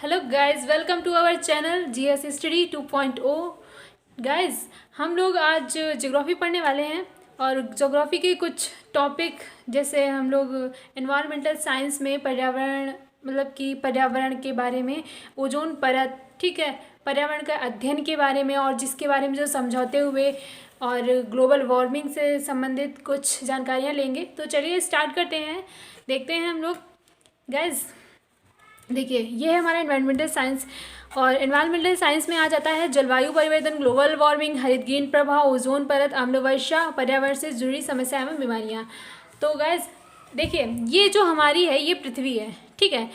Hello guys, welcome to our channel GS study 2.0। Guys, हम लोग आज ज्योग्राफी पढ़ने वाले हैं और ज्योग्राफी के कुछ टॉपिक जैसे हम लोग एनवायरमेंटल साइंस में पर्यावरण मतलब कि पर्यावरण के बारे में, ओजोन परत, ठीक है, पर्यावरण का अध्ययन के बारे में और जिसके बारे में जो समझौते हुए और ग्लोबल वार्मिंग से संबंधित कुछ जानकारियाँ लेंगे। तो चलिए स्टार्ट करते हैं, देखते हैं हम लोग। गाइस देखिए, ये है हमारा एनवायरमेंटल साइंस और एनवायरमेंटल साइंस में आ जाता है जलवायु परिवर्तन, ग्लोबल वार्मिंग, हरितगृह प्रभाव, ओजोन परत, आम्ल वर्षा, पर्यावरण से जुड़ी समस्या एवं बीमारियाँ। तो गैस देखिए, ये जो हमारी है ये पृथ्वी है, ठीक है।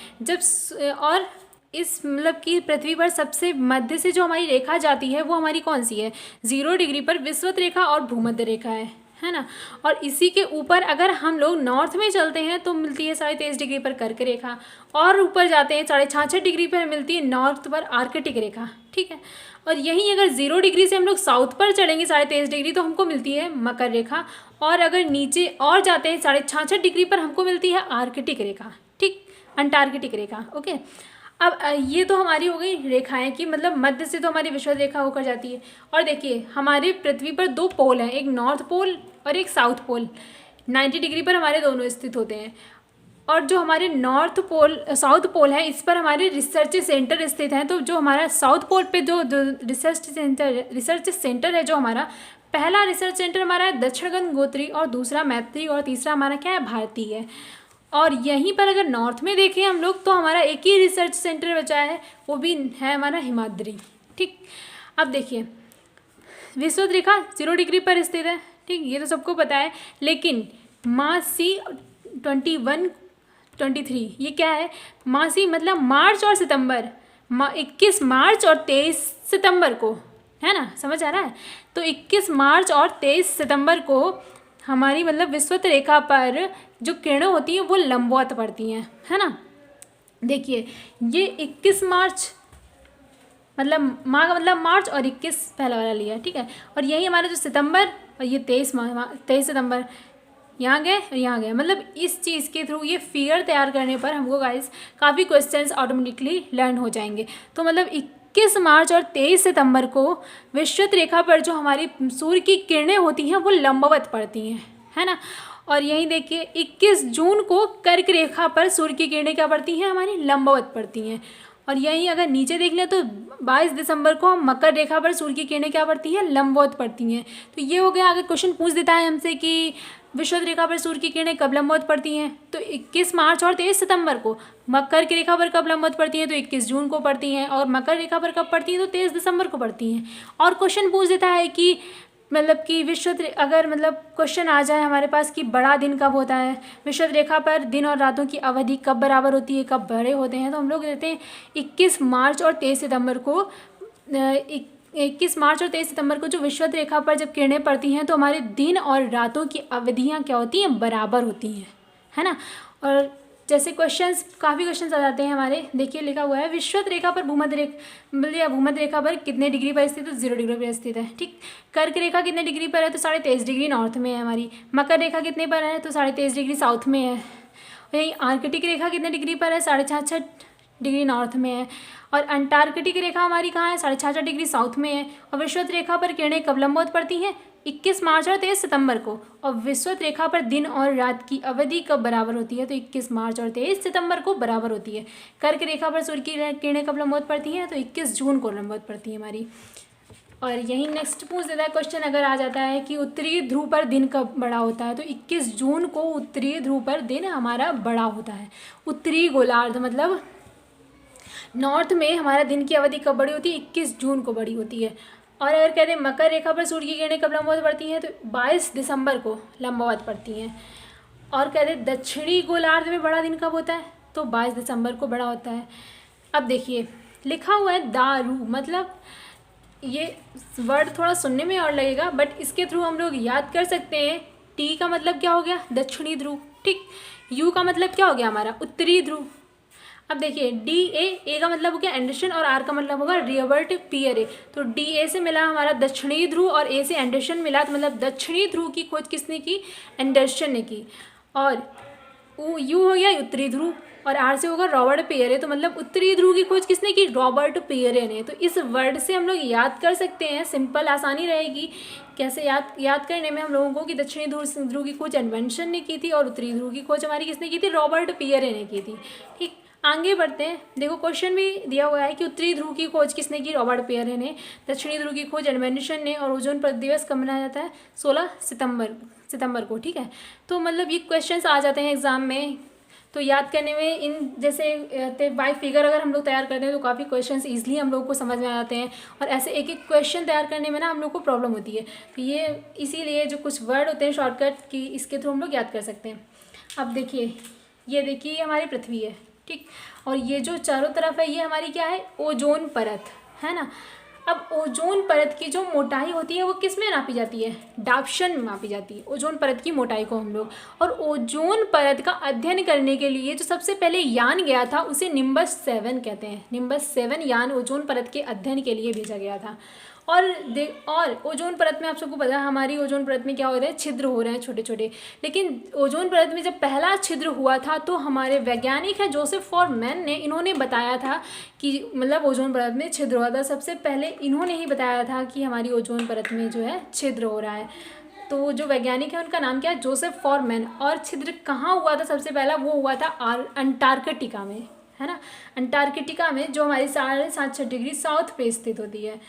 और इस मतलब कि पृथ्वी पर सबसे मध्य से जो हमारी रेखा जाती है वो हमारी कौन सी है? 0 डिग्री पर विषुवत रेखा और भूमध्य रेखा है ना। और इसी के ऊपर अगर हम लोग नॉर्थ में चलते हैं तो मिलती है 23.5 डिग्री पर कर्क रेखा, और ऊपर जाते हैं 66.5 डिग्री पर मिलती है नॉर्थ पर आर्कटिक रेखा, ठीक है। और यहीं अगर 0 डिग्री से हम लोग साउथ पर चलेंगे 23.5 डिग्री तो हमको मिलती है मकर रेखा, और अगर नीचे और जाते हैं 66.5 डिग्री पर हमको मिलती है आर्कटिक रेखा, ठीक, अंटार्कटिक रेखा। ओके, अब ये तो हमारी हो गई रेखाएं कि मतलब मध्य से तो हमारी विषुवत रेखा होकर जाती है। और देखिए, हमारे पृथ्वी पर 2 पोल हैं, एक नॉर्थ पोल और एक साउथ पोल। 90 डिग्री पर हमारे दोनों स्थित होते हैं। और जो हमारे साउथ पोल है, इस पर हमारे रिसर्च सेंटर स्थित हैं। तो जो हमारा साउथ पोल पे जो रिसर्च सेंटर है, जो हमारा पहला रिसर्च सेंटर हमारा है दक्षिण गंगोत्री, और दूसरा मैत्री, और तीसरा हमारा क्या है? भारती है। और यहीं पर अगर नॉर्थ में देखें हम लोग तो हमारा एक ही रिसर्च सेंटर बचा है, वो भी है हमारा हिमाद्री, ठीक। अब देखिए, विषुवत रेखा 0 डिग्री पर स्थित है, ठीक, ये तो सबको पता है। लेकिन मासी 21-23 ये क्या है? मासी मतलब मार्च और सितंबर, 21 मार्च और 23 सितंबर को, है ना, समझ आ रहा है? तो 21 मार्च और 23 सितंबर को हमारी मतलब विषुवत रेखा पर जो किरणें होती हैं वो लंबवत पड़ती हैं, है ना। देखिए, ये 21 मार्च मतलब माह का मतलब मार्च, और 21 पहला वाला लिया, ठीक है। और यही हमारा जो सितंबर, और ये 23 सितंबर यहाँ गए और यहाँ गए, मतलब इस चीज़ के थ्रू ये फिगर तैयार करने पर हमको गाइस काफ़ी क्वेश्चंस ऑटोमेटिकली लर्न हो जाएंगे। तो मतलब 21 मार्च और 23 सितंबर को विषुवत रेखा पर जो हमारी सूर्य की किरणें होती हैं वो लंबवत पड़ती हैं, है ना। और यहीं देखिए, 21 जून को कर्क रेखा पर सूर्य की किरणें क्या पड़ती हैं? हमारी लंबवत पड़ती हैं। और यहीं अगर नीचे देख लें तो 22 दिसंबर को मकर रेखा पर सूर्य की किरणें क्या पड़ती हैं? लंबवत पड़ती हैं। तो ये हो गया। अगर क्वेश्चन पूछ देता है हमसे कि विषुवत रेखा पर सूर्य की किरणें कब लंबवत पड़ती हैं, तो 21 मार्च और 23 सितंबर को। मकर की रेखा पर कब लंबवत पड़ती हैं? तो 21 जून को पड़ती हैं। और मकर रेखा पर कब पड़ती हैं? तो 23 दिसंबर को पड़ती हैं। और क्वेश्चन पूछ देता है कि मतलब कि अगर मतलब क्वेश्चन आ जाए हमारे पास कि बड़ा दिन कब होता है, विषुवत रेखा पर दिन और रातों की अवधि कब बराबर होती है, कब बड़े होते हैं, तो हम लोग देते हैं 21 मार्च और 23 सितंबर को। 21 मार्च और 23 सितंबर को जो विषुवत रेखा पर जब किरणें पड़ती हैं तो हमारे दिन और रातों की अवधियाँ क्या होती हैं? बराबर होती हैं, है ना। और जैसे काफ़ी क्वेश्चंस आ जाते हैं हमारे। देखिए, लिखा हुआ है विषुवत रेखा पर भूमध्य रेखा पर कितने डिग्री पर स्थित है? 0 डिग्री पर स्थित है, ठीक। कर्क रेखा कितने डिग्री पर है? तो 23.5 डिग्री नॉर्थ में है हमारी। मकर रेखा कितने पर है? तो 23.5 डिग्री साउथ में है। यही आर्कटिक रेखा कितने डिग्री पर है? 66.5 डिग्री नॉर्थ में है। और अंटार्कटिक रेखा हमारी कहाँ है? 66.5 डिग्री साउथ में है। और विषुवत रेखा पर किरणें कब लंबवत पड़ती हैं? 21 मार्च और 23 सितंबर को। और विषुवत रेखा पर दिन और रात की अवधि कब बराबर होती है? तो 21 मार्च और 23 सितंबर को बराबर होती है। कर्क रेखा पर सूर्य की किरणें कब लंबवत पड़ती हैं? तो 21 जून को लंबवत पड़ती है हमारी। और यही नेक्स्ट पूछ देता है क्वेश्चन, अगर आ जाता है कि उत्तरी ध्रुव पर दिन कब बड़ा होता है, तो 21 जून को उत्तरी ध्रुव पर दिन हमारा बड़ा होता है। उत्तरी गोलार्ध मतलब नॉर्थ में हमारा दिन की अवधि कब बड़ी होती है? 21 जून को बड़ी होती है। और अगर कहते हैं मकर रेखा पर सूर्य की किरणें कब लंबवत पड़ती हैं, तो 22 दिसंबर को लंबवत पड़ती हैं। और कहते हैं दक्षिणी गोलार्ध में बड़ा दिन कब होता है? तो 22 दिसंबर को बड़ा होता है। अब देखिए, लिखा हुआ है दारू, मतलब ये वर्ड थोड़ा सुनने में और लगेगा, बट इसके थ्रू हम लोग याद कर सकते हैं। टी का मतलब क्या हो गया? दक्षिणी ध्रुव, ठीक। यू का मतलब क्या हो गया हमारा? उत्तरी ध्रुव। अब देखिए, ए का मतलब हो गया एंडरसन, और आर का मतलब होगा रिवर्ट पियरे। तो डी ए से मिला हमारा दक्षिणी ध्रुव, और ए से एंडरसन मिला, तो मतलब दक्षिणी ध्रुव की खोज किसने की? एंडरसन ने की। और यू हो गया उत्तरी ध्रुव और आर से होगा रॉबर्ट पेयरे। तो मतलब उत्तरी ध्रुव की खोज किसने की? रॉबर्ट पेयरे ने। तो इस वर्ड से हम लोग याद कर सकते हैं, सिंपल आसानी रहेगी कैसे याद करने में हम लोगों को कि दक्षिणी ध्रुव की खोज एडवेंशन ने की थी और उत्तरी ध्रुव की खोज हमारी किसने की थी? रॉबर्ट पेयरे ने की थी। ठीक, आगे बढ़ते हैं। देखो क्वेश्चन भी दिया हुआ है कि उत्तरी ध्रुव की खोज किसने की? रॉबर्ट पेयरे ने। दक्षिणी ध्रुव की खोज एडवेंशन ने। और ओजोन परत दिवस कब मनाया जाता है? 16 सितंबर को। ठीक है, तो मतलब ये क्वेश्चंस आ जाते हैं एग्जाम में, तो याद करने में इन जैसे बाय फिगर अगर हम लोग तैयार करते हैं तो काफ़ी क्वेश्चंस ईजिली हम लोग को समझ में आ जाते हैं। और ऐसे एक एक क्वेश्चन तैयार करने में ना हम लोग को प्रॉब्लम होती है। तो ये इसीलिए जो कुछ वर्ड होते हैं शॉर्टकट की, इसके थ्रू हम लोग याद कर सकते हैं। अब देखिए, ये देखिए हमारी पृथ्वी है, ठीक, और ये जो चारों तरफ है ये हमारी क्या है? ओजोन परत है ना। अब ओजोन परत की जो मोटाई होती है वो किस में नापी जाती है? डाप्शन में मापी जाती है ओजोन परत की मोटाई को हम लोग। और ओजोन परत का अध्ययन करने के लिए जो सबसे पहले यान गया था उसे निम्बस 7 कहते हैं। निम्बस 7 यान ओजोन परत के अध्ययन के लिए भेजा गया था। और ओजोन परत में आप सबको पता है हमारी ओजोन परत में क्या हो रहा है? छिद्र हो रहे हैं छोटे छोटे। लेकिन ओजोन परत में जब पहला छिद्र हुआ था तो हमारे वैज्ञानिक हैं जोसेफ फॉरमैन ने, इन्होंने बताया था कि मतलब ओजोन परत में छिद्र हुआ था। सबसे पहले इन्होंने ही बताया था कि हमारी ओजोन परत में जो है छिद्र हो रहा है। तो जो वैज्ञानिक है उनका नाम क्या है? Joseph Farman. और छिद्र कहाँ हुआ था सबसे पहला? वो हुआ था अंटार्कटिका में, है ना। अंटार्कटिका में जो हमारी 7.5 डिग्री साउथ पे स्थित होती है।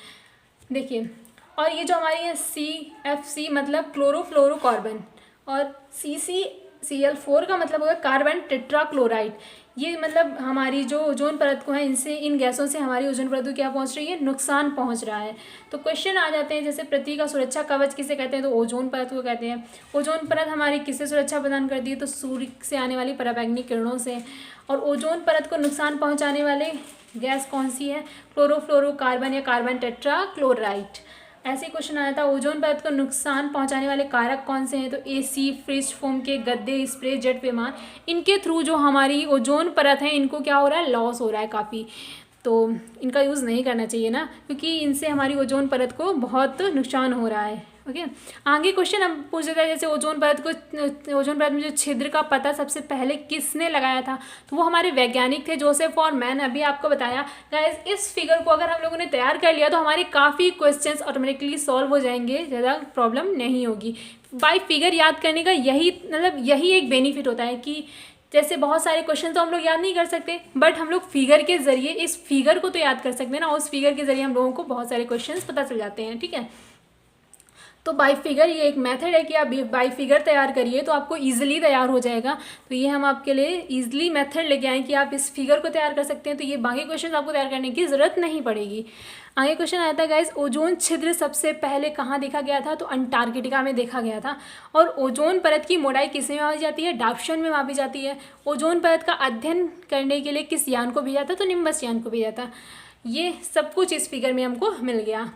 देखिए, और ये जो हमारी है CFC मतलब क्लोरोफ्लोरोकार्बन, और CCCl4 का मतलब होगा कार्बन टेट्राक्लोराइड। ये मतलब हमारी जो ओजोन परत को है इनसे, इन गैसों से हमारी ओजोन परत को क्या पहुंच रही है? नुकसान पहुंच रहा है। तो क्वेश्चन आ जाते हैं जैसे पृथ्वी का सुरक्षा कवच किसे कहते हैं? तो ओजोन परत को कहते हैं। ओजोन परत हमारी किससे सुरक्षा प्रदान करती है? तो सूर्य से आने वाली पराबैंगनी किरणों से। और ओजोन परत को नुकसान पहुँचाने वाले गैस कौन सी है? क्लोरोफ्लोरोकार्बन या कार्बन टेट्राक्लोराइड। ऐसे क्वेश्चन आया था। ओजोन परत को नुकसान पहुंचाने वाले कारक कौन से हैं? तो AC, फ्रिज फोम के गद्दे, स्प्रे, जेट विमान, इनके थ्रू जो हमारी ओजोन परत है इनको क्या हो रहा है? लॉस हो रहा है काफ़ी। तो इनका यूज़ नहीं करना चाहिए ना, क्योंकि इनसे हमारी ओजोन परत को बहुत नुकसान हो रहा है। ओके, आगे क्वेश्चन हम पूछ लेते हैं जैसे ओजोन परत में जो छिद्र का पता सबसे पहले किसने लगाया था? तो वो हमारे वैज्ञानिक थे जोसेफ फॉरमैन। अभी आपको बताया गाइस, इस फिगर को अगर हम लोगों ने तैयार कर लिया तो हमारे काफ़ी क्वेश्चंस ऑटोमेटिकली सॉल्व हो जाएंगे, ज़्यादा प्रॉब्लम नहीं होगी। बाय फिगर याद करने का यही एक बेनिफिट होता है कि जैसे बहुत सारे क्वेश्चन तो हम लोग याद नहीं कर सकते, बट हम लोग फिगर के जरिए इस फिगर को तो याद कर सकते हैं ना। उस फिगर के जरिए हम लोगों को बहुत सारे क्वेश्चंस पता चल जाते हैं। ठीक है, तो बाय फिगर ये एक मेथड है कि आप बाय फिगर तैयार करिए तो आपको इजीली तैयार हो जाएगा। तो ये हम आपके लिए इजीली मेथड लेके आए कि आप इस फिगर को तैयार कर सकते हैं। तो ये बाकी क्वेश्चन आपको तैयार करने की ज़रूरत नहीं पड़ेगी। आगे क्वेश्चन आया था गाइस, ओजोन छिद्र सबसे पहले कहाँ देखा गया था? तो अंटार्कटिका में देखा गया था। और ओजोन परत की मोटाई किस में मापी जाती है? डाप्शन में मापी जाती है। ओजोन परत का अध्ययन करने के लिए किस यान को भेजा था? तो निम्बस यान को भेजा था। ये सब कुछ इस फिगर में हमको मिल गया।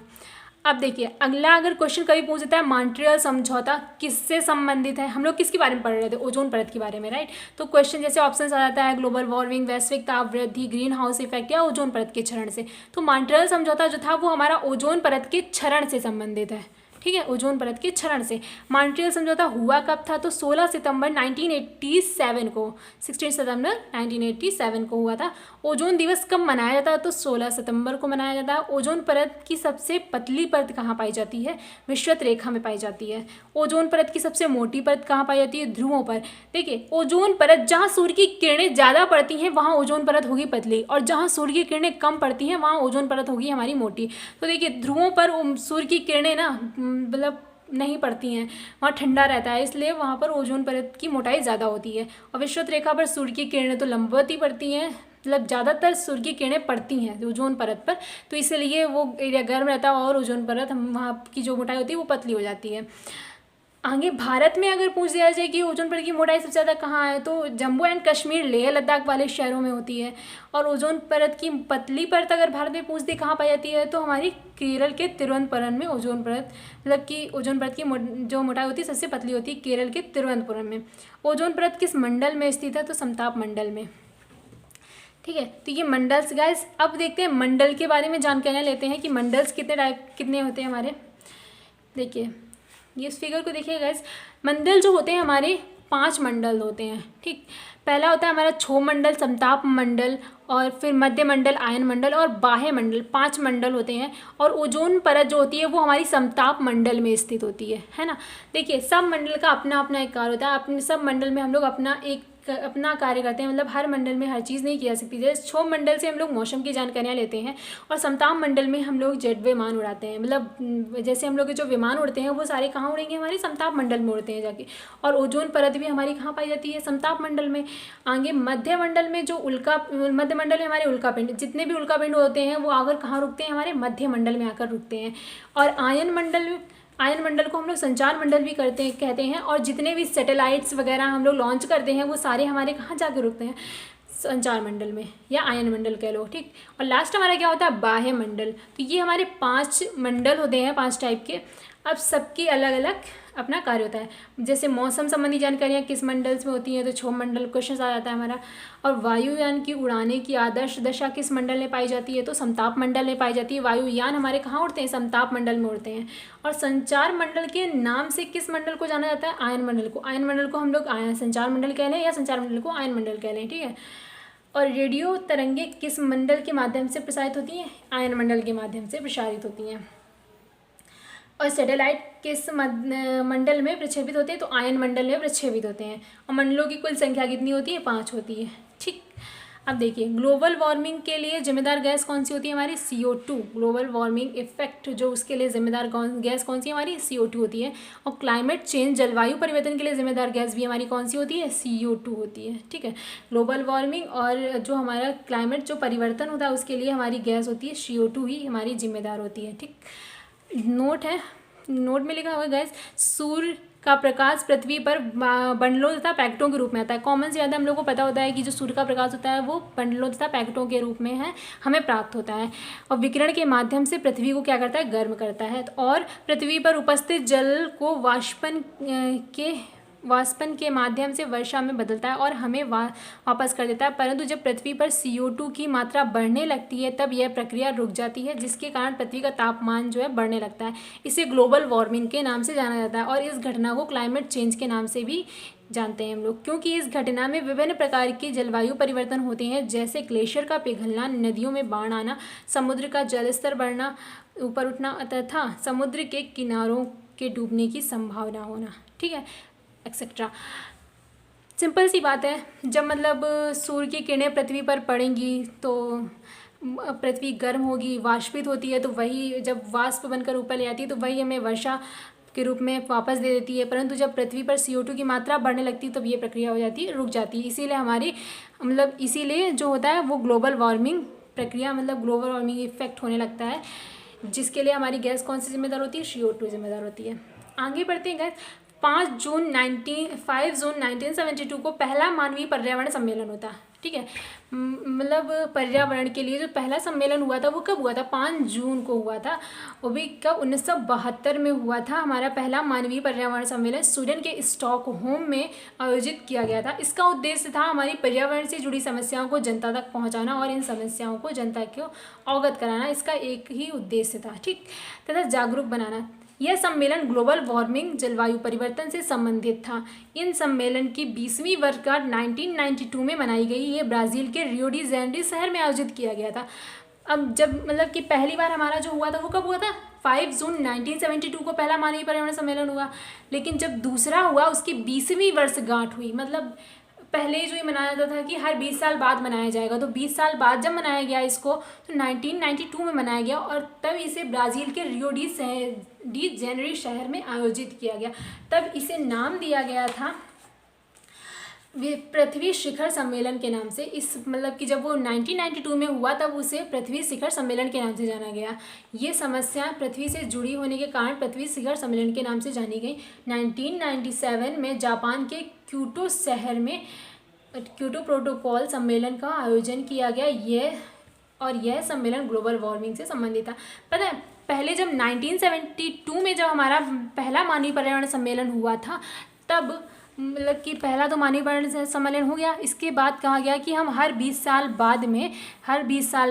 अब देखिए अगला, अगर क्वेश्चन कभी पूछ देता है मॉन्ट्रियल समझौता किससे संबंधित है? हम लोग किसके बारे में पढ़ रहे थे? ओजोन परत के बारे में, राइट। तो क्वेश्चन जैसे ऑप्शन आ जाता है ग्लोबल वार्मिंग, वैश्विक ताप वृद्धि, ग्रीन हाउस इफेक्ट या ओजोन परत के क्षरण से। तो मॉन्ट्रियल समझौता जो था वो हमारा ओजोन परत के क्षरण से संबंधित है। ठीक है, ओजोन परत के क्षरण से। मॉन्ट्रियल समझौता हुआ कब था? तो 16 सितंबर 1987 को, 16 सितंबर 1987 को हुआ था। ओजोन दिवस कब मनाया जाता है? तो 16 सितंबर को मनाया जाता है। ओजोन परत की सबसे पतली परत कहाँ पाई जाती है? विषुवत रेखा में पाई जाती है। ओजोन परत की सबसे मोटी परत कहाँ पाई जाती है? ध्रुवों पर। देखिए, ओजोन परत जहाँ सूर्य की किरणें ज़्यादा पड़ती हैं वहाँ ओजोन परत होगी पतली, और जहाँ सूर्य की किरणें कम पड़ती हैं वहाँ ओजोन परत होगी हमारी मोटी। तो देखिए, ध्रुवों पर सूर्य की किरणें ना मतलब नहीं पड़ती हैं, वहाँ ठंडा रहता है, इसलिए वहाँ पर ओजोन परत की मोटाई ज़्यादा होती है। और विषुवत रेखा पर सूर्य की किरणें तो लंबवत ही पड़ती हैं, मतलब ज़्यादातर सूर्य की किरणें पड़ती हैं ओजोन परत पर, तो इसलिए वो एरिया गर्म रहता है और ओजोन परत वहाँ की जो मोटाई होती है वो पतली हो जाती है। आगे भारत में अगर पूछ दिया जाए कि ओजोन परत की मोटाई सबसे ज़्यादा कहाँ है, तो जम्मू एंड कश्मीर, लेह लद्दाख वाले शहरों में होती है। और ओजोन परत की पतली परत अगर भारत में पूछ दी कहाँ पाई जाती है, तो हमारी केरल के तिरुवनंतपुरम में ओजोन परत, मतलब कि ओजोन परत की जो मोटाई होती है सबसे पतली होती है केरल के तिरुवनंतपुरम में। ओजोन परत किस मंडल में स्थित है? तो समताप मंडल में। ठीक है, तो ये मंडल्स गाइस। अब देखते हैं मंडल के बारे में जानकारियाँ लेते हैं कि मंडल्स कितने होते हैं हमारे। देखिए, ये इस फिगर को देखिए गाइस, मंडल जो होते हैं हमारे 5 मंडल होते हैं। ठीक, पहला होता है हमारा क्षोभ मंडल, समताप मंडल, और फिर मध्य मंडल, आयन मंडल और बाह्य मंडल, 5 मंडल होते हैं। और ओजोन परत जो होती है वो हमारी समताप मंडल में स्थित होती है ना। देखिए, सब मंडल का अपना अपना एक कार्य होता है। अपने सब मंडल में हम लोग अपना कार्य करते हैं, मतलब हर मंडल में हर चीज़ नहीं की जा सकती। जैसे क्षोभ मंडल से हम लोग मौसम की जानकारियाँ लेते हैं, और समताप मंडल में हम लोग जेट विमान उड़ाते हैं। मतलब जैसे हम लोग के जो विमान उड़ते हैं वो सारे कहाँ उड़ेंगे, हमारे समताप मंडल में उड़ते हैं जाके। और ओजोन परत भी हमारी कहाँ पाई जाती है, समताप मंडल में। आगे मध्य मंडल में जो मध्य मंडल में हमारे उल्कापिंड, जितने भी उल्कापिंड होते हैं वो आकर कहाँ रुकते हैं, हमारे मध्य मंडल में आकर रुकते हैं। और आयन मंडल को हम लोग संचार मंडल भी कहते हैं। और जितने भी सैटेलाइट्स वगैरह हम लोग लॉन्च करते हैं वो सारे हमारे कहाँ जाके रुकते हैं, संचार मंडल में या आयन मंडल कह लो। ठीक, और लास्ट हमारा क्या होता है, बाह्य मंडल। तो ये हमारे 5 मंडल होते हैं, 5 टाइप के। अब सबकी अलग अलग अपना कार्य होता है। जैसे मौसम संबंधी जानकारियाँ किस मंडल में होती हैं, तो क्षोभ मंडल क्वेश्चन आ जाता है हमारा। और वायुयान की उड़ाने की आदर्श दशा किस मंडल में पाई जाती है, तो समताप मंडल में पाई जाती है। वायुयान हमारे कहाँ उड़ते हैं, समताप मंडल में उड़ते हैं। और संचार मंडल के नाम से किस मंडल को जाना जाता है, आयन मंडल को। आयन मंडल को हम लोग संचार मंडल कह लें या संचार मंडल को आयन मंडल कह लें। ठीक है। और रेडियो तरंगे किस मंडल के माध्यम से प्रसारित होती हैं, आयन मंडल के माध्यम से प्रसारित होती हैं। और सैटेलाइट किस मंडल में प्रक्षेपित होते हैं, तो आयन मंडल में प्रक्षेपित होते हैं। और मंडलों की कुल संख्या कितनी होती है, 5 होती है। ठीक, अब देखिए, ग्लोबल वार्मिंग के लिए जिम्मेदार गैस कौन सी होती है, हमारी CO2। ग्लोबल वार्मिंग इफेक्ट जो उसके लिए जिम्मेदार गैस कौन सी है, हमारी CO2 होती है। और क्लाइमेट चेंज, जलवायु परिवर्तन के लिए जिम्मेदार गैस भी हमारी कौन सी होती है, CO2 होती है। ठीक है, ग्लोबल वार्मिंग और जो हमारा क्लाइमेट जो परिवर्तन होता है उसके लिए हमारी गैस होती है CO2 ही हमारी जिम्मेदार होती है। ठीक, नोट में लिखा हुआ है गैस, सूर्य का प्रकाश पृथ्वी पर बंडलों तथा पैकेटों के रूप में आता है। कॉमन से ज़्यादा हम लोग को पता होता है कि जो सूर्य का प्रकाश होता है वो बंडलों तथा पैकेटों के रूप में है, हमें प्राप्त होता है। और विकिरण के माध्यम से पृथ्वी को क्या करता है, गर्म करता है। और पृथ्वी पर उपस्थित जल को वाष्पन के माध्यम से वर्षा में बदलता है और हमें वापस कर देता है। परंतु जब पृथ्वी पर CO2 की मात्रा बढ़ने लगती है तब यह प्रक्रिया रुक जाती है, जिसके कारण पृथ्वी का तापमान जो है बढ़ने लगता है। इसे ग्लोबल वार्मिंग के नाम से जाना जाता है। और इस घटना को क्लाइमेट चेंज के नाम से भी जानते हैं हम लोग, क्योंकि इस घटना में विभिन्न प्रकार के जलवायु परिवर्तन होते हैं, जैसे ग्लेशियर का पिघलना, नदियों में बाढ़ आना, समुद्र का जलस्तर बढ़ना, ऊपर उठना तथा समुद्र के किनारों के डूबने की संभावना होना। ठीक है, एक्सेट्रा। सिंपल सी बात है, जब मतलब सूर्य की किरणें पृथ्वी पर पड़ेंगी तो पृथ्वी गर्म होगी, वाष्पित होती है, तो वही जब वाष्प बनकर ऊपर ले आती है तो वही हमें वर्षा के रूप में वापस दे देती है। परंतु जब पृथ्वी पर CO2 की मात्रा बढ़ने लगती है तब ये प्रक्रिया हो जाती है, रुक जाती है। इसीलिए जो होता है वो ग्लोबल वार्मिंग प्रक्रिया, मतलब ग्लोबल वार्मिंग इफेक्ट होने लगता है, जिसके लिए हमारी गैस कौन सी जिम्मेदार होती है, CO2 जिम्मेदार होती है। आगे बढ़ते हैं गैस। 5 जून 1972 को पहला मानवीय पर्यावरण सम्मेलन होता है। ठीक है, मतलब पर्यावरण के लिए जो पहला सम्मेलन हुआ था वो कब हुआ था, 5 जून को हुआ था। वो भी कब, 1972 में हुआ था हमारा पहला मानवीय पर्यावरण सम्मेलन, स्वीडन के स्टॉकहोम में आयोजित किया गया था। इसका उद्देश्य था हमारी पर्यावरण से जुड़ी समस्याओं को जनता तक पहुंचाना और इन समस्याओं को जनता को अवगत कराना, इसका एक ही उद्देश्य था। ठीक, तथा जागरूक बनाना। यह सम्मेलन ग्लोबल वार्मिंग, जलवायु परिवर्तन से संबंधित था। इन सम्मेलन की 20वीं वर्षगांठ 1992 में मनाई गई। ये ब्राज़ील के रियो डी जेनेरियो शहर में आयोजित किया गया था। अब जब मतलब कि पहली बार हमारा जो हुआ था वो कब हुआ था, 5 जून 1972 को पहला मानवीय पर्यावरण सम्मेलन हुआ। लेकिन जब दूसरा हुआ उसकी 20वीं वर्षगांठ हुई, मतलब पहले जो ये मनाया जाता था कि हर 20 साल बाद मनाया जाएगा, तो 20 साल बाद जब मनाया गया इसको तो 1992 में मनाया गया। और तब इसे ब्राज़ील के रियो डी जेनेरियो शहर में आयोजित किया गया। तब इसे नाम दिया गया था पृथ्वी शिखर सम्मेलन के नाम से। इस मतलब कि जब वो 1992 में हुआ तब उसे पृथ्वी शिखर सम्मेलन के नाम से जाना गया। ये समस्या पृथ्वी से जुड़ी होने के कारण पृथ्वी शिखर सम्मेलन के नाम से जानी गई। 1997 में जापान के क्योटो शहर में क्योटो प्रोटोकॉल सम्मेलन का आयोजन किया गया। यह सम्मेलन ग्लोबल वार्मिंग से संबंधित था। पता है, पहले जब 1972 में जब हमारा पहला मानवीय पर्यावरण सम्मेलन हुआ था तब मतलब कि पहला तो मानवीय पर्यावरण सम्मेलन हो गया। इसके बाद कहा गया कि हम हर 20 साल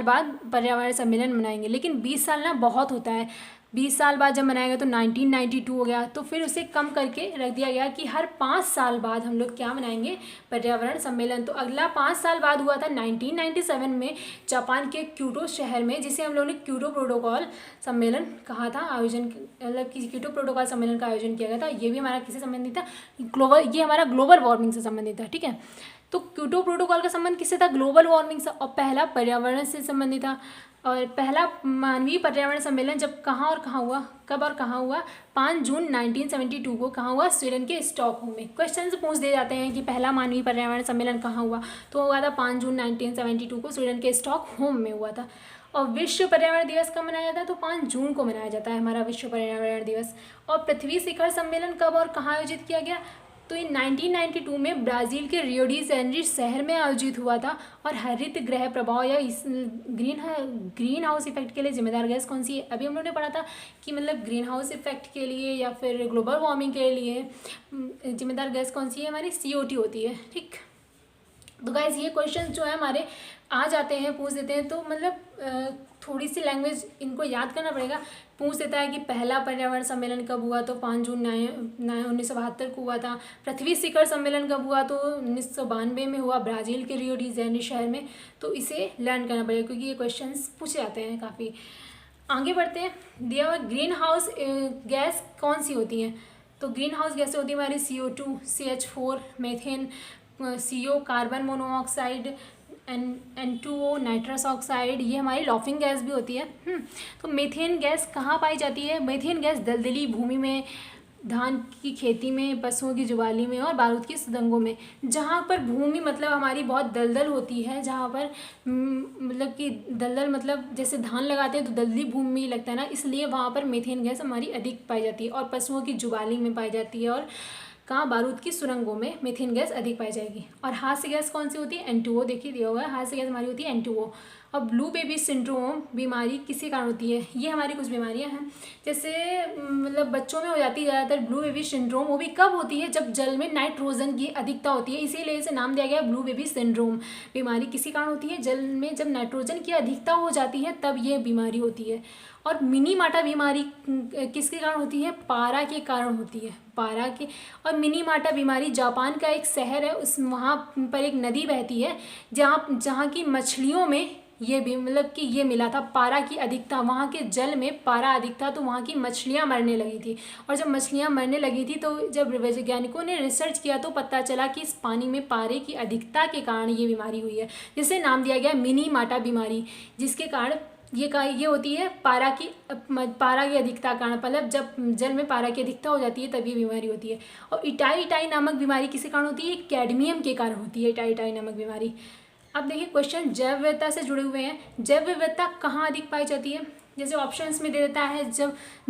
बाद पर्यावरण सम्मेलन मनाएंगे। लेकिन 20 साल ना बहुत होता है, 20 साल बाद जब मनाया गया तो 1992 हो गया। तो फिर उसे कम करके रख दिया गया कि हर 5 साल बाद हम लोग क्या मनाएंगे, पर्यावरण सम्मेलन। तो अगला 5 साल बाद हुआ था 1997 में जापान के क्योटो शहर में, जिसे हम लोगों ने क्योटो प्रोटोकॉल सम्मेलन कहा था, आयोजन मतलब कि क्योटो प्रोटोकॉल सम्मेलन का आयोजन किया गया था। ये भी हमारा किससे संबंधित था, ग्लोबल, ये हमारा ग्लोबल वार्मिंग से संबंधित था, ठीक है। तो क्योटो प्रोटोकॉल का संबंध किससे था, ग्लोबल वार्मिंग से, और पहला पर्यावरण से संबंधित था। और पहला मानवीय पर्यावरण सम्मेलन जब कहाँ और कहाँ हुआ, कब और कहाँ हुआ, 5 जून 1972 को कहाँ हुआ, स्वीडन के स्टॉकहोम में। क्वेश्चन पूछ दिए जाते हैं कि पहला मानवीय पर्यावरण सम्मेलन कहाँ हुआ, तो हुआ था 5 जून 1972 को स्वीडन के स्टॉकहोम में हुआ था। और विश्व पर्यावरण दिवस कब मनाया जाता है, तो 5 जून को मनाया जाता है हमारा विश्व पर्यावरण दिवस। और पृथ्वी शिखर सम्मेलन कब और कहाँ आयोजित किया गया, तो ये 1992 में ब्राज़ील के रियो डी जेनेरियो शहर में आयोजित हुआ था। और हरित गृह प्रभाव या इस ग्रीन हाउस इफेक्ट के लिए जिम्मेदार गैस कौन सी है, अभी हम लोगों ने पढ़ा था कि मतलब ग्रीन हाउस इफेक्ट के लिए या फिर ग्लोबल वार्मिंग के लिए जिम्मेदार गैस कौन सी है, हमारी CO2 होती है, ठीक। तो गाइस ये क्वेश्चन जो है हमारे आ जाते हैं, पूछ देते हैं, तो मतलब थोड़ी सी लैंग्वेज इनको याद करना पड़ेगा। पूछ देता है कि पहला पर्यावरण सम्मेलन कब हुआ, तो 5 जून 1972 को हुआ था। पृथ्वी शिखर सम्मेलन कब हुआ, तो 1992 में हुआ ब्राज़ील के रियो डी जेनेरियो शहर में। तो इसे लर्न करना पड़ेगा क्योंकि ये क्वेश्चंस पूछे जाते हैं काफ़ी। आगे बढ़ते हैं, दिया हुआ ग्रीन हाउस गैस कौन सी होती हैं, तो ग्रीन हाउस गैसें होती है हमारी CO2, CH4, methane, CO, carbon monoxide, N2O, nitrous oxide, ये हमारी लॉफिंग गैस भी होती है। तो मीथेन गैस कहाँ पाई जाती है, मीथेन गैस दलदली भूमि में, धान की खेती में, पशुओं की जुबाली में और बारूद की सुरंगों में। जहाँ पर भूमि मतलब हमारी बहुत दलदल होती है, जहाँ पर मतलब कि दलदल मतलब जैसे धान लगाते हैं तो दलदली भूमि लगता है ना, इसलिए वहाँ पर मीथेन गैस हमारी अधिक पाई जाती है। और पशुओं की जुबाली में पाई जाती है, और कहाँ, बारूद की सुरंगों में मीथेन गैस अधिक पाई जाएगी। और हास्य गैस कौन सी होती है, N2O, देखिए दिया हुआ है, हास्य गैस हमारी होती है N2O। और ब्लू बेबी सिंड्रोम बीमारी किसी कारण होती है, ये हमारी कुछ बीमारियां हैं, जैसे मतलब बच्चों में हो जाती है ज़्यादातर ब्लू बेबी सिंड्रोम। वो भी कब होती है, जब जल में नाइट्रोजन की अधिकता होती है, इसीलिए इसे नाम दिया गया ब्लू बेबी सिंड्रोम। बीमारी किसी कारण होती है, जल में जब नाइट्रोजन की अधिकता हो जाती है तब ये बीमारी होती है। और मिनी माटा बीमारी किसके कारण होती है, पारा के कारण होती है, पारा के। और मिनी माटा बीमारी जापान का एक शहर है, उस वहाँ पर एक नदी बहती है जहाँ की मछलियों में ये भी मतलब कि ये मिला था, पारा की अधिकता, वहाँ के जल में पारा अधिक था, तो वहाँ की मछलियाँ मरने लगी थी। और जब मछलियाँ मरने लगी थी तो जब वैज्ञानिकों ने रिसर्च किया तो पता चला कि इस पानी में पारे की अधिकता के कारण ये बीमारी हुई है, जिसे नाम दिया गया मिनी माटा बीमारी, जिसके कारण ये होती है पारा की अधिकता कारण, मतलब जब जल में पारा की अधिकता हो जाती है तब ये बीमारी होती है। और इटाई नामक बीमारी किसके कारण होती है, कैडमियम के कारण होती है इटाई नामक बीमारी। अब देखिए क्वेश्चन जैव विविधता से जुड़े हुए हैं। जैव विविधता कहाँ अधिक पाई जाती है, जैसे ऑप्शंस में दे देता है,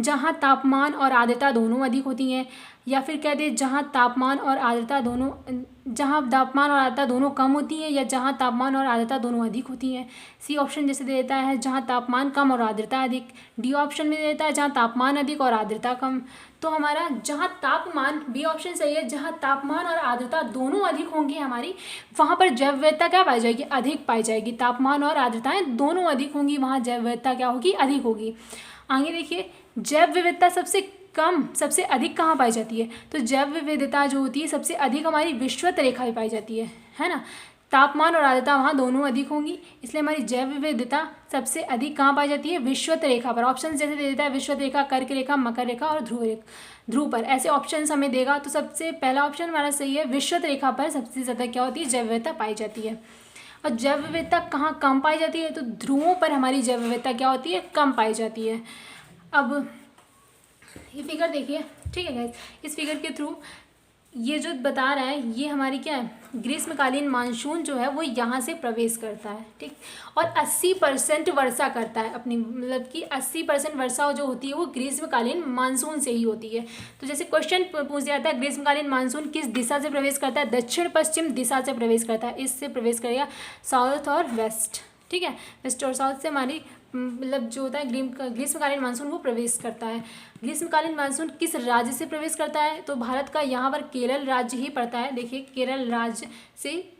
जहाँ तापमान और आर्द्रता दोनों अधिक होती हैं, या फिर कह दे जहाँ तापमान और आर्द्रता दोनों कम होती है, या जहाँ तापमान और आर्द्रता दोनों अधिक होती हैं। सी ऑप्शन जैसे दे देता है जहाँ तापमान कम और आर्द्रता अधिक। डी ऑप्शन में दे देता है जहाँ तापमान अधिक और आर्द्रता कम। तो हमारा जहाँ तापमान, बी ऑप्शन सही है, जहाँ तापमान और आर्द्रता दोनों अधिक होंगी हमारी, वहाँ पर जैव विविधता क्या पाई जाएगी, अधिक पाई जाएगी। तापमान और आर्द्रताएं दोनों अधिक होंगी, वहाँ जैव विविधता क्या होगी, अधिक होगी। आगे देखिए, जैव विविधता सबसे अधिक कहाँ पाई जाती है, तो जैव विविधता जो होती है सबसे अधिक हमारी विषुवत रेखा में पाई जाती है ना। तापमान और आर्द्रता वहाँ दोनों अधिक होंगी, इसलिए हमारी जैव विविधता सबसे अधिक कहाँ पाई जाती है, विषुवत रेखा पर। ऑप्शन जैसे दे देता है विषुवत रेखा, कर्क रेखा, मकर रेखा और ध्रुव पर, ऐसे ऑप्शन हमें देगा। तो सबसे पहला ऑप्शन हमारा सही है, विषुवत रेखा पर सबसे ज़्यादा क्या होती है, जैव विविधता पाई जाती है। और जैव विविधता कहाँ कम पाई जाती है, तो ध्रुवों पर हमारी जैव विविधता क्या होती है, कम पाई जाती है। अब ये फिगर देखिए, ठीक है गाइस, इस फिगर के थ्रू ये जो बता रहा है ये हमारी क्या है, ग्रीष्मकालीन मानसून जो है वो यहाँ से प्रवेश करता है, ठीक। और 80% वर्षा करता है अपनी, मतलब कि 80% वर्षा जो होती है वो ग्रीष्मकालीन मानसून से ही होती है। तो जैसे क्वेश्चन पूछ दिया था, ग्रीष्मकालीन मानसून किस दिशा से प्रवेश करता है, दक्षिण पश्चिम दिशा से प्रवेश करता है। इससे प्रवेश करेगा साउथ और वेस्ट, ठीक है, वेस्ट और साउथ से हमारी मतलब जो होता है ग्रीष्मकालीन मानसून वो प्रवेश करता है। ग्रीष्मकालीन मानसून किस राज्य से प्रवेश करता है, तो भारत का यहाँ पर केरल राज्य ही पड़ता है। देखिए केरल राज्य से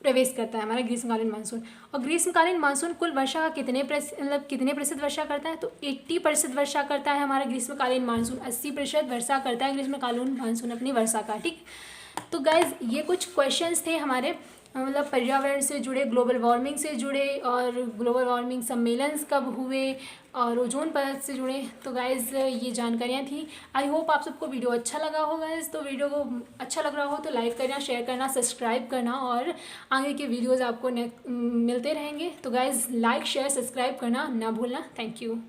प्रवेश करता है हमारा ग्रीष्मकालीन मानसून। और ग्रीष्मकालीन मानसून कुल वर्षा का कितने प्रतिशत वर्षा करता है, तो 80% वर्षा करता है हमारा ग्रीष्मकालीन मानसून। 80% वर्षा करता है ग्रीष्मकालीन मानसून अपनी वर्षा का। ठीक, तो गाइज ये कुछ क्वेश्चंस थे हमारे मतलब पर्यावरण से जुड़े, ग्लोबल वार्मिंग से जुड़े, और ग्लोबल वार्मिंग सम्मेलन कब हुए, और ओजोन परत से जुड़े। तो गाइज़ ये जानकारियाँ थी। आई होप आप सबको वीडियो अच्छा लगा हो गाइज़। तो वीडियो को अच्छा लग रहा हो तो लाइक करना, शेयर करना, सब्सक्राइब करना, और आगे के वीडियोज़ आपको मिलते रहेंगे। तो गाइज़ लाइक शेयर सब्सक्राइब करना ना भूलना। Thank you.